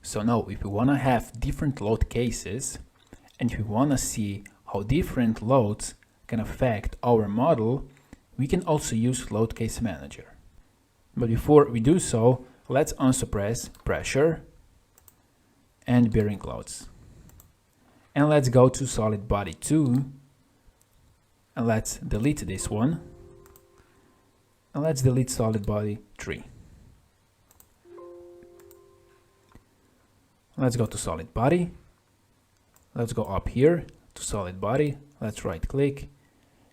So now if we want to have different load cases, and if we want to see how different loads can affect our model, we can also use Loadcase Manager. But before we do so, let's unsuppress pressure and bearing loads. And let's go to solid body 2, and let's delete this one, and let's delete solid body 3. Let's go to solid body, let's go up here to solid body, let's right click,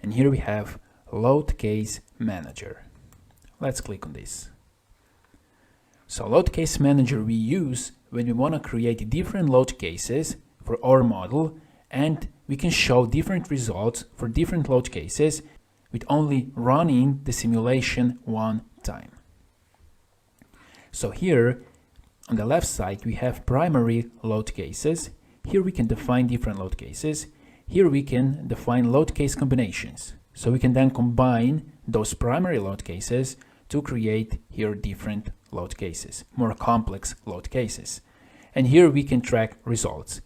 and here we have Loadcase Manager. Let's click on this. So Loadcase Manager we use when we want to create different load cases for our model, and we can show different results for different load cases with only running the simulation one time. So here on the left side we have primary load cases. Here we can define different load cases. Here we can define load case combinations. So we can then combine those primary load cases to create here different load cases, more complex load cases. And here we can track results.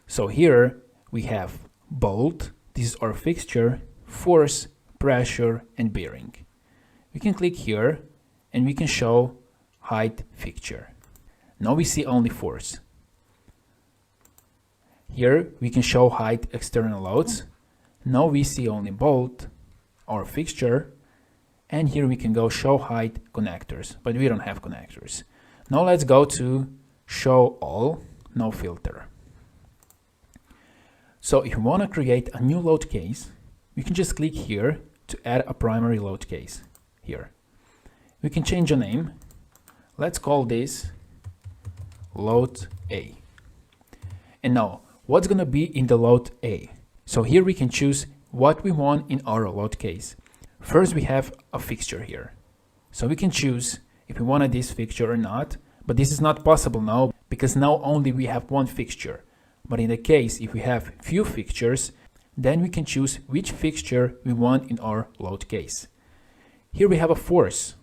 So here we have bolt, this is our fixture, force, pressure, and bearing. We can click here and we can show height fixture. Now we see only force. Here we can show height external loads. Now we see only bolt, our fixture, and here we can go show height connectors, but we don't have connectors. Now let's go to show all, no filter. So if you want to create a new load case, we can just click here to add a primary load case here. We can change the name. Let's call this load A. And now what's going to be in the load A? So here we can choose what we want in our load case. First we have a fixture here. So we can choose if we wanted this fixture or not, but this is not possible now because now only we have one fixture. But in the case if we have few fixtures, then we can choose which fixture we want in our load case. Here we have a force.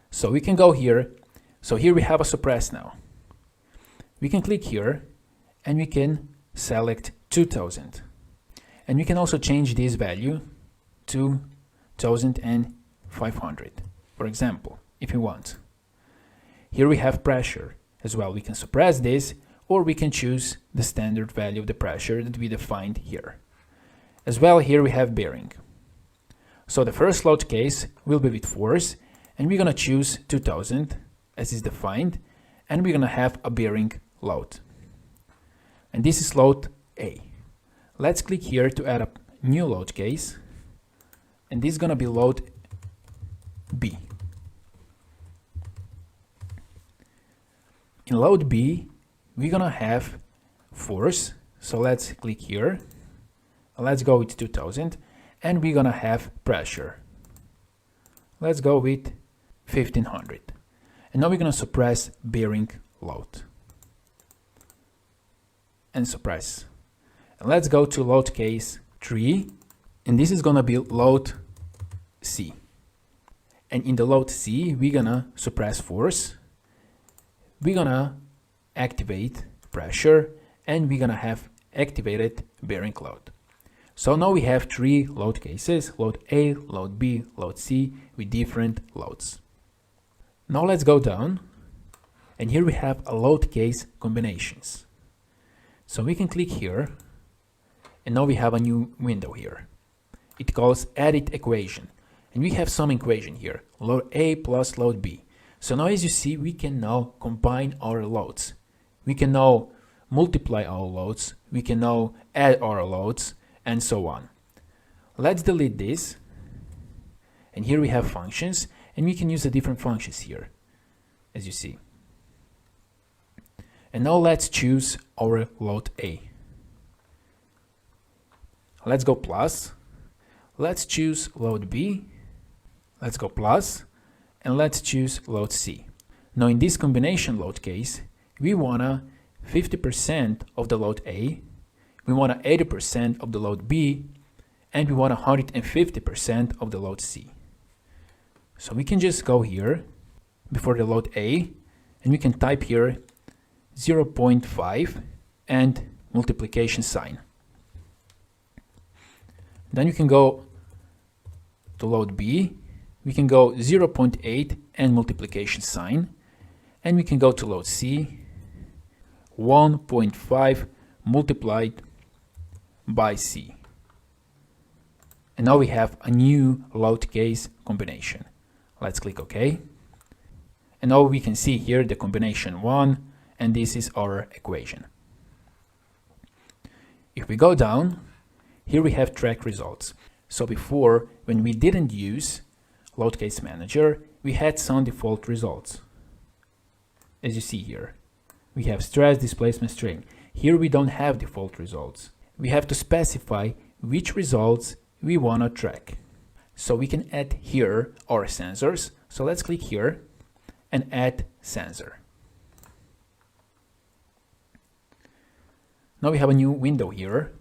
So we can go here. So here we have a suppress now. We can click here and we can select 2000. And we can also change this value to 1500, for example, if you want. Here we have pressure as well. We can suppress this, or we can choose the standard value of the pressure that we defined here. As well, here we have bearing. So the first load case will be with force, and we're going to choose 2000 as is defined, and we're going to have a bearing load. And this is load A. Let's click here to add a new load case, and this is going to be load B. In load B, we're going to have force, so let's click here, let's go with 2000, and we're going to have pressure. Let's go with 1500. And now we're going to suppress bearing load. And suppress. And let's go to load case 3, and this is going to be load C. And in the load C, we're going to suppress force, we're going to activate pressure, and we're going to have activated bearing load. So now we have 3 load cases, load A, load B, load C, with different loads. Now let's go down, and here we have a load case combinations. So we can click here, and now we have a new window here. It calls edit equation, and we have some equation here, load A plus load B. So now as you see, we can now combine our loads. We can now multiply our loads, we can now add our loads, and so on. Let's delete this, and here we have functions, and we can use the different functions here, as you see. And now let's choose our load A. Let's go plus, let's choose load B, let's go plus, and let's choose load C. Now in this combination load case, we want 50% of the load A, we want 80% of the load B, and we want 150% of the load C. So we can just go here before the load A, and we can type here 0.5 and multiplication sign. Then you can go to load B, we can go 0.8 and multiplication sign, and we can go to load C, 1.5 multiplied by C. And now we have a new load case combination. Let's click OK. And now we can see here the combination 1, and this is our equation. If we go down, here we have track results. So before, when we didn't use Loadcase Manager, we had some default results. As you see here, we have stress, displacement, strain. Here we don't have default results. We have to specify which results we want to track. So we can add here our sensors. So let's click here and add sensor. Now we have a new window here,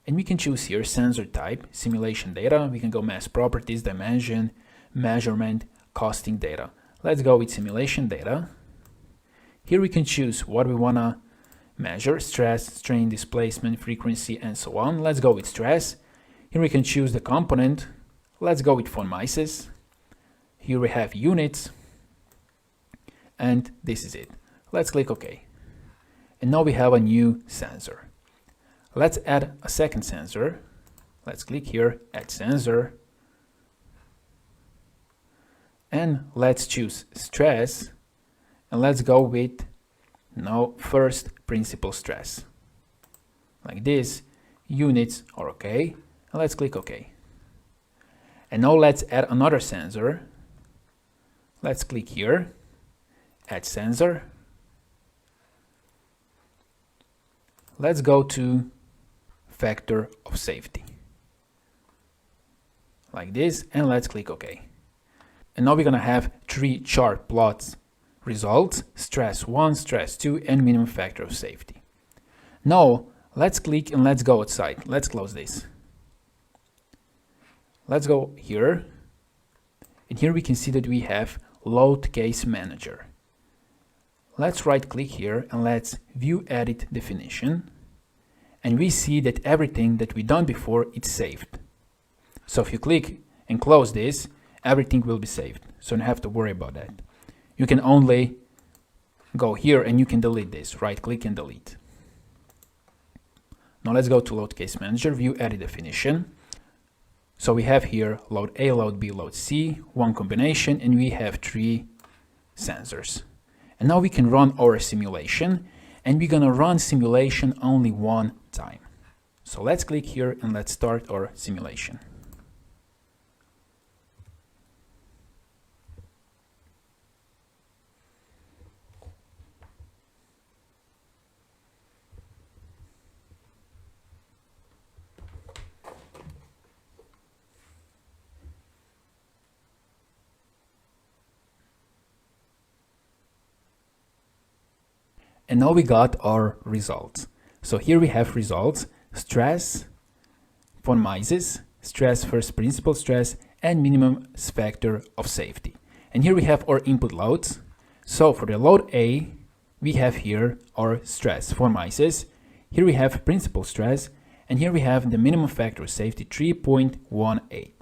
and we can choose here sensor type, simulation data. We can go mass properties, dimension, measurement, costing data. Let's go with simulation data. Here we can choose what we want to measure: stress, strain, displacement, frequency, and so on. Let's go with stress. Here we can choose the component. Let's go with von Mises. Here we have units, and this is it. Let's click OK. And now we have a new sensor. Let's add a second sensor. Let's click here, add sensor. And let's choose stress. And let's go with now first principal stress. Like this, units are OK. And let's click OK. And now let's add another sensor. Let's click here, add sensor. Let's go to factor of safety. Like this, and let's click OK. And now we're going to have 3 chart plots results: stress 1, stress 2, and minimum factor of safety. Now let's click and let's go outside. Let's close this. Let's go here, and here we can see that we have Loadcase Manager. Let's right click here and let's view edit definition, and we see that everything that we done before, it's saved. So if you click and close this, everything will be saved, so you don't have to worry about that. You can only go here and you can delete this. Right click and delete. Now let's go to Loadcase Manager, view edit definition. So we have here load A, load B, load C, one combination, and we have 3 sensors. And now we can run our simulation, and we're gonna run simulation only one time. So let's click here and let's start our simulation. And now we got our results. So here we have results: stress, von Mises, stress, first principal stress, and minimum factor of safety. And here we have our input loads. So for the load A, we have here our stress, von Mises. Here we have principal stress, and here we have the minimum factor of safety, 3.18.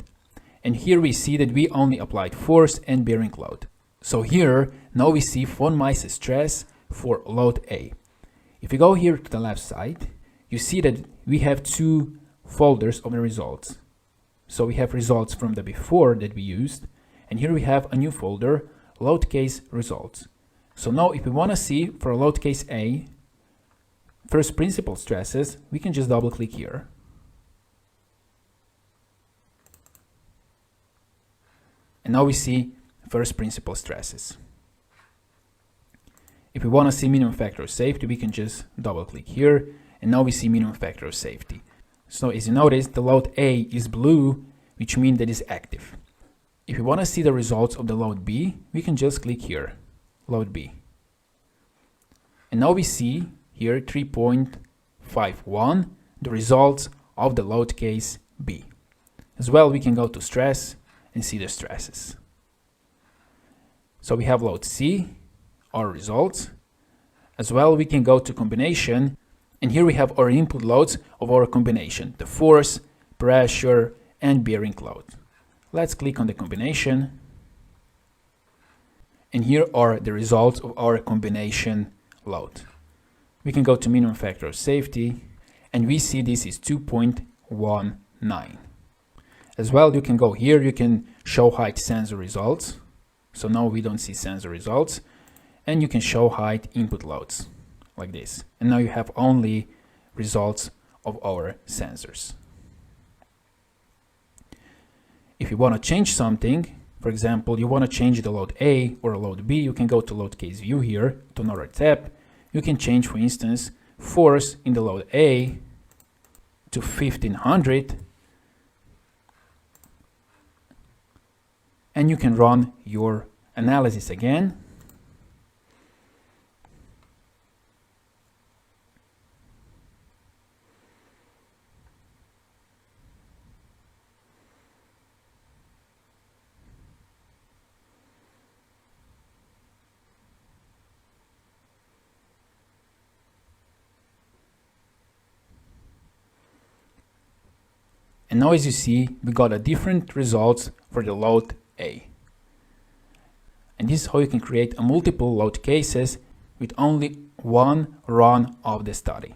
And here we see that we only applied force and bearing load. So here, now we see von Mises stress for load A. If you go here to the left side, you see that we have 2 folders of the results. So we have results from the before that we used, and here we have a new folder, Loadcase results. So now if we want to see for Loadcase A, first principal stresses, we can just double click here. And now we see first principal stresses. If we want to see minimum factor of safety, we can just double click here, and now we see minimum factor of safety. So as you notice, the load A is blue, which means that it's active. If we want to see the results of the load B, we can just click here, load B. And now we see here 3.51, the results of the load case B. As well, we can go to stress and see the stresses. So we have load C, our results. As well, we can go to combination, and here we have our input loads of our combination, the force, pressure, and bearing load. Let's click on the combination, and here are the results of our combination load. We can go to minimum factor of safety, and we see this is 2.19. As well, you can go here, you can show height sensor results. So now we don't see sensor results, and you can show height input loads like this. And now you have only results of our sensors. If you want to change something, for example, you want to change the load A or load B, you can go to Loadcase View here to another tab. You can change, for instance, force in the load A to 1500, and you can run your analysis again. And now, as you see, we got a different results for the load A. And this is how you can create a multiple load cases with only one run of the study.